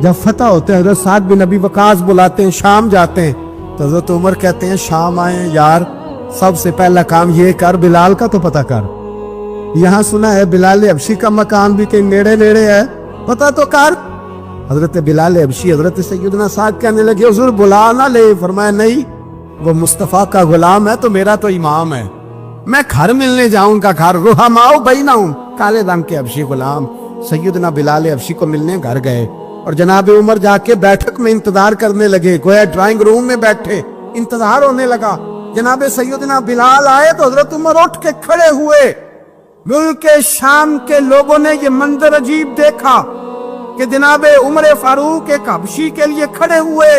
جب فتح ہوتے ہیں حضرت سعد بن ابی وقاص بلاتے ہیں شام جاتے ہیں تو حضرت عمر کہتے ہیں شام آئے یار سب سے پہلا کام یہ کر بلال کا تو پتہ کر. یہاں سنا ہے بلال حبشی کا مکان بھی کہیں نیڑے نیڑے ہے, پتہ تو کر. حضرت بلال حبشی حضرت سیدنا سعد کہنے لگے حضور بلا نہ لے. فرمایا نہیں, وہ مصطفیٰ کا غلام ہے تو میرا تو امام ہے, میں گھر ملنے جاؤں گا, گھر رحماؤ بینہم, کالے رنگ کے حبشی غلام سیدنا بلال حبشی کو ملنے گھر گئے اور جناب عمر جا کے بیٹھک میں انتظار کرنے لگے, گویا ڈرائنگ روم میں بیٹھے انتظار ہونے لگا. جناب سیدنا بلال آئے تو حضرت عمر اٹھ کے کھڑے ہوئے. ملک شام کے لوگوں نے یہ منظر عجیب دیکھا کہ جناب عمر فاروق ایک حبشی کے لیے کھڑے ہوئے,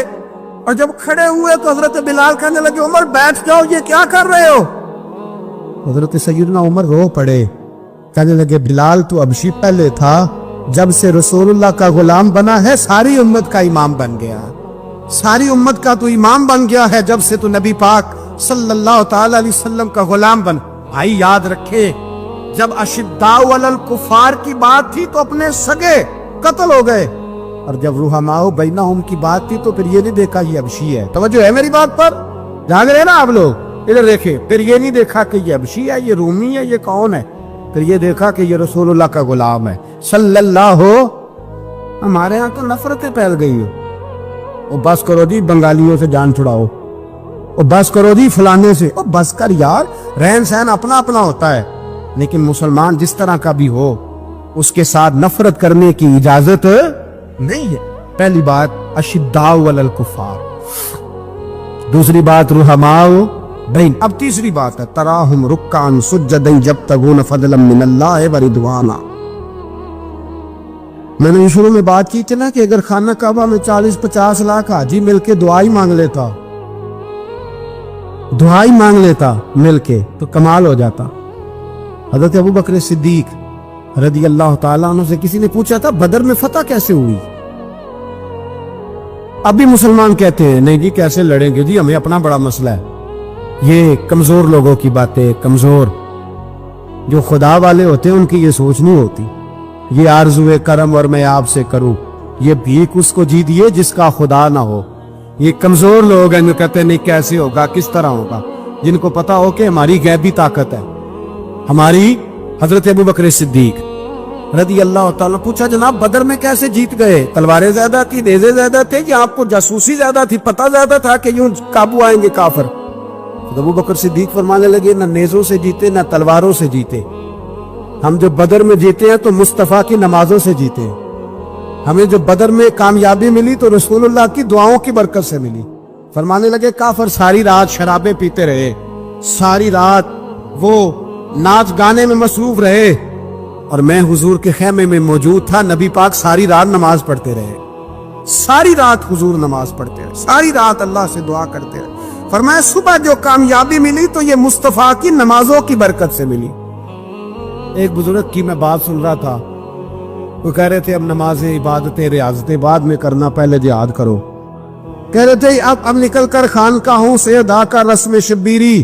اور جب کھڑے ہوئے تو حضرت بلال کہنے لگے عمر بیٹھ جاؤ, یہ کیا کر رہے ہو؟ حضرت سیدنا عمر رو پڑے, کہنے لگے بلال تو حبشی پہلے تھا, جب سے رسول اللہ کا غلام بنا ہے ساری امت کا امام بن گیا, ساری امت کا تو امام بن گیا ہے جب سے تو نبی پاک صلی اللہ تعالی علیہ وسلم کا غلام بن. بھائی یاد رکھے جب اشداء علی الکفار کی بات تھی تو اپنے سگے قتل ہو گئے, اور جب رحماء بینہم کی بات تھی تو پھر یہ نہیں دیکھا یہ حبشی ہے. توجہ ہے میری بات پر؟ جاگ رہے نا آپ لوگ, ادھر دیکھیں. پھر یہ نہیں دیکھا کہ یہ حبشی ہے, یہ رومی ہے, یہ کون ہے, پھر یہ دیکھا کہ یہ رسول اللہ کا غلام ہے صلی اللہ ہو. ہمارے ہاں تو نفرتیں پھیل گئی ہو, او بس کرو جی بنگالیوں سے جان چھڑاؤ, او بس کرو جی فلانے سے, او بس کر یار, رہن سہن اپنا اپنا ہوتا ہے, لیکن مسلمان جس طرح کا بھی ہو اس کے ساتھ نفرت کرنے کی اجازت نہیں ہے. پہلی بات اشداء علی الکفار, دوسری بات رحماء بین. اب تیسری بات ہے تراہم رکعا سجدا یبتغون فضلا من اللہ ورضوانا. میں نے شروع میں بات کی تھی نا کہ اگر خانہ کعبہ میں 40-50 لاکھ حاجی مل کے دعائی مانگ لیتا, دعائی مانگ لیتا مل کے تو کمال ہو جاتا. حضرت ابو بکر صدیق رضی اللہ تعالیٰ عنہ سے کسی نے پوچھا تھا بدر میں فتح کیسے ہوئی؟ اب بھی مسلمان کہتے ہیں نہیں جی کیسے لڑیں گے جی, ہمیں اپنا بڑا مسئلہ ہے. یہ کمزور لوگوں کی باتیں, کمزور جو خدا والے ہوتے ہیں ان کی یہ سوچ نہیں ہوتی. یہ آرزو کرم اور میں آپ سے کروں, یہ بھیک اس کو جی دیے جس کا خدا نہ ہو. یہ کمزور لوگ ہیں جو کہتے ہیں نہیں کیسے ہوگا, کس طرح ہوگا, جن کو پتا ہو کہ ہماری غیبی طاقت ہے. ہماری حضرت ابو بکر صدیق رضی اللہ تعالیٰ پوچھا جناب بدر میں کیسے جیت گئے؟ تلواریں زیادہ تھی, نیزے زیادہ تھے, یا آپ کو جاسوسی زیادہ تھی, پتہ زیادہ تھا کہ یوں قابو آئیں گے کافر؟ ابو بکر صدیق فرمانے لگے نہ نیزوں سے جیتے نہ تلواروں سے جیتے, ہم جو بدر میں جیتے ہیں تو مصطفیٰ کی نمازوں سے جیتے ہیں. ہمیں جو بدر میں کامیابی ملی تو رسول اللہ کی دعاؤں کی برکت سے ملی. فرمانے لگے کافر ساری رات شرابیں پیتے رہے, ساری رات وہ ناچ گانے میں مصروف رہے, اور میں حضور کے خیمے میں موجود تھا, نبی پاک ساری رات نماز پڑھتے رہے, ساری رات حضور نماز پڑھتے رہے, ساری رات اللہ سے دعا کرتے رہے. فرمایا صبح جو کامیابی ملی تو یہ مصطفیٰ کی نمازوں کی برکت سے ملی. ایک بزرگ کی میں بات سن رہا تھا, وہ کہہ رہے تھے اب نمازیں عبادتیں ریاضتیں بعد میں کرنا, پہلے جہاد کرو. کہہ رہے تھے اب نکل کر خانقاہوں سے ادا کر رسم شبیری,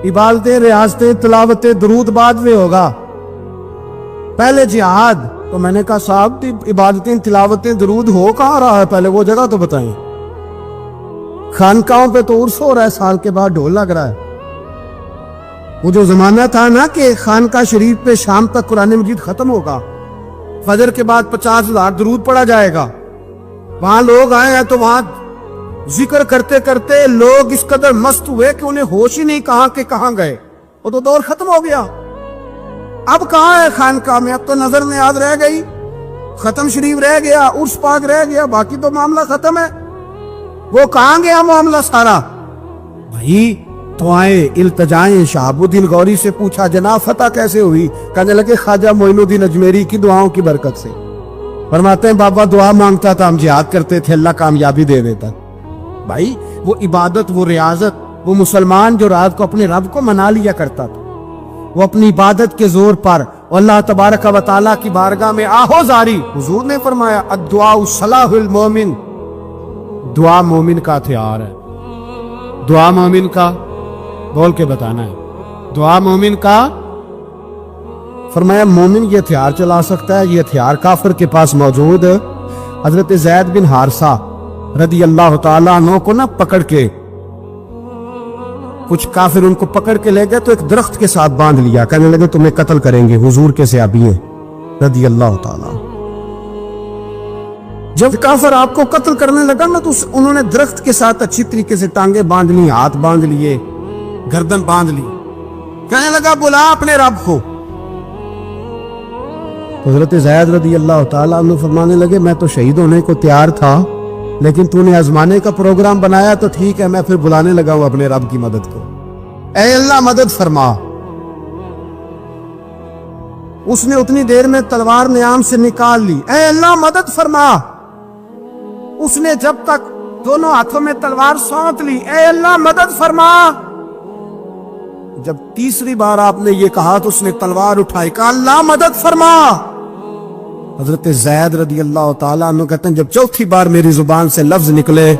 عبادتیں ریاضتیں تلاوتیں درود بعد میں ہوگا, پہلے جہاد. تو میں نے کہا صاحب عبادتیں تلاوتیں درود ہو کہاں رہا ہے, پہلے وہ جگہ تو بتائیں. خانقاہوں پہ تو عرس ہو رہا ہے, سال کے بعد ڈھول لگ رہا ہے. وہ جو زمانہ تھا نا کہ خانقاہ شریف پہ شام تک قرآن مجید ختم ہوگا, فجر کے بعد 50,000 درود پڑھا جائے گا, وہاں لوگ آئے ہیں تو وہاں ذکر کرتے کرتے لوگ اس قدر مست ہوئے کہ انہیں ہوش ہی نہیں کہاں کہ کہاں گئے. وہ تو دور ختم ہو گیا. اب کہاں ہے خانقاہ میں؟ اب تو نظر نیاز رہ گئی, ختم شریف رہ گیا, عرس پاک رہ گیا, باقی تو معاملہ ختم ہے. وہ کہاں گیا معاملہ سارا؟ بھائی تو آئے التجائیں شہاب الدین غوری سے پوچھا جناب فتح کیسے ہوئی؟ کہنے لگے خواجہ معین الدین اجمیری کی دعاؤں کی برکت سے. فرماتے ہیں بابا دعا مانگتا تھا, ہم جہاد کرتے تھے, اللہ کامیابی دے دیتا. بھائی وہ عبادت, وہ ریاضت, وہ مسلمان جو رات کو اپنے رب کو منا لیا کرتا تھا, وہ اپنی عبادت کے زور پر اللہ تبارک و تعالیٰ کی بارگاہ میں آہو زاری. حضور نے فرمایا الدعاء صلاح المومن, دعا مومن کا ہتھیار ہے. دعا مومن کا, بول کے بتانا ہے, دعا مومن کا. فرمایا مومن یہ ہتھیار چلا سکتا ہے, یہ ہتھیار کافر کے پاس موجود حضرت زید بن حارثہ رضی اللہ تعالیٰ عنہ کو نہ پکڑ کے کچھ کافر ان کو پکڑ کے لے گئے تو ایک درخت کے ساتھ باندھ لیا، کہنے لگے تمہیں قتل کریں گے، حضور کے صحابی ہیں رضی اللہ تعالیٰ۔ جب کافر آپ کو قتل کرنے لگا نا تو انہوں نے درخت کے ساتھ اچھی طریقے سے ٹانگیں باندھ لی، ہاتھ باندھ لیے، گردن باندھ لی، کہنے لگا بلا اپنے رب کو۔ حضرت زید رضی اللہ تعالیٰ عنہ فرمانے لگے میں تو شہید ہونے کو تیار تھا، لیکن تو نے آزمانے کا پروگرام بنایا تو ٹھیک ہے، میں پھر بلانے لگا ہوں اپنے رب کی مدد کو، اے اللہ مدد فرما۔ اس نے اتنی دیر میں تلوار نیام سے نکال لی، اے اللہ مدد فرما۔ اس نے جب تک دونوں ہاتھوں میں تلوار سونت لی، اے اللہ مدد فرما۔ جب تیسری بار آپ نے یہ کہا تو اس نے تلوار اٹھائی، کہا اللہ مدد فرما۔ حضرت زید رضی اللہ تعالیٰ عنہ کہتے ہیں جب چوتھی بار میری زبان سے لفظ نکلے،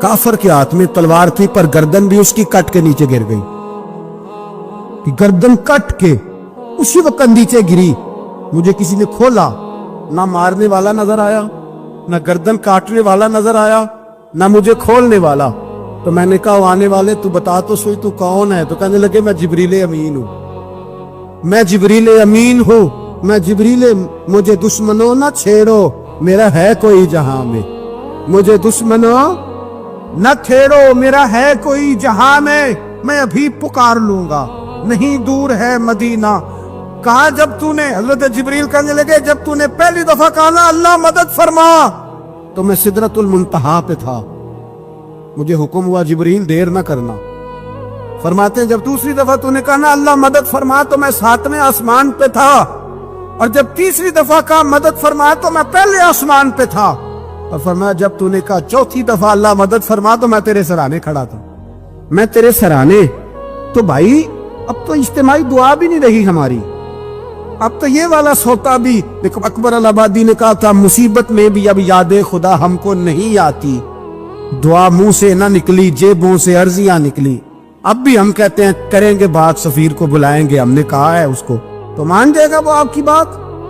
کافر کے ہاتھ میں تلوار تھی پر گردن بھی اس کی کٹ کے نیچے گر گئی، گردن کٹ کے اسی وقت نیچے گری۔ مجھے کسی نے کھولا، نہ مارنے والا نظر آیا، نہ گردن کاٹنے والا نظر آیا، نہ مجھے کھولنے والا۔ تو میں نے کہا آنے والے تو بتا تو سوئی تو کون ہے؟ تو کہنے لگے میں جبریل امین ہوں، میں جبریل امین ہوں، میں جبریل، مجھے دشمنوں نہ چھیڑو، میرا ہے کوئی جہاں میں، مجھے دشمنوں نہ چھیڑو، میرا ہے کوئی جہاں میں ابھی پکار لوں گا، نہیں دور ہے مدینہ۔ کہا جب تو نے، حضرت جبریل کہنے لگے جب تو نے پہلی دفعہ کہا نا اللہ مدد فرما تو میں سدرۃ المنتہا پہ تھا، مجھے حکم ہوا جبریل دیر نہ کرنا۔ فرماتے ہیں جب دوسری دفعہ تو نے کہا نا اللہ مدد فرما تو میں 7ویں آسمان پہ تھا، اور جب تیسری دفعہ کہا مدد فرما تو میں پہلے آسمان پہ تھا، اور فرمایا جب تو نے کہا چوتھی دفعہ اللہ مدد فرما تو میں تیرے سرانے کھڑا تھا، میں تیرے سرانے۔ تو بھائی اب تو اجتماعی دعا بھی نہیں رہی ہماری، اب تو یہ والا سوتا بھی، دیکھو اکبر الآبادی نے کہا تھا مصیبت میں بھی اب یاد خدا ہم کو نہیں آتی، دعا منہ سے نہ نکلی جیبوں سے عرضیاں نکلی۔ اب بھی ہم کہتے ہیں کریں گے بات، سفیر کو بلائیں گے، ہم نے کہا ہے اس کو تو مان جائے گا وہ آپ کی بات؟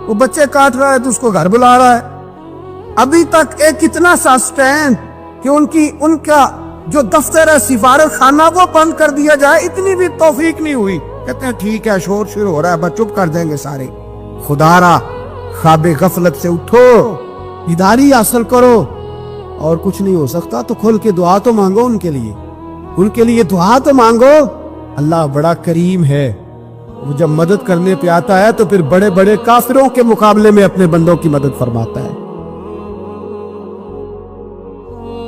وہ بچے کاٹ رہا ہے تو اس کو گھر بلا رہا ہے۔ ابھی تک ایک اتنا سا سٹینڈ کہ ان کا جو دفتر ہے سفارت خانہ وہ بند کر دیا جائے، اتنی بھی توفیق نہیں ہوئی۔ کہتے ہیں ٹھیک ہے شور شروع ہو رہا ہے بس چپ کر دیں گے سارے۔ خدا را خواب غفلت سے اٹھو، بیداری حاصل کرو، اور کچھ نہیں ہو سکتا تو کھل کے دعا تو مانگو، ان کے لیے دعا تو مانگو۔ اللہ بڑا کریم ہے، وہ جب مدد کرنے پہ آتا ہے تو پھر بڑے بڑے کافروں کے مقابلے میں اپنے بندوں کی مدد فرماتا ہے۔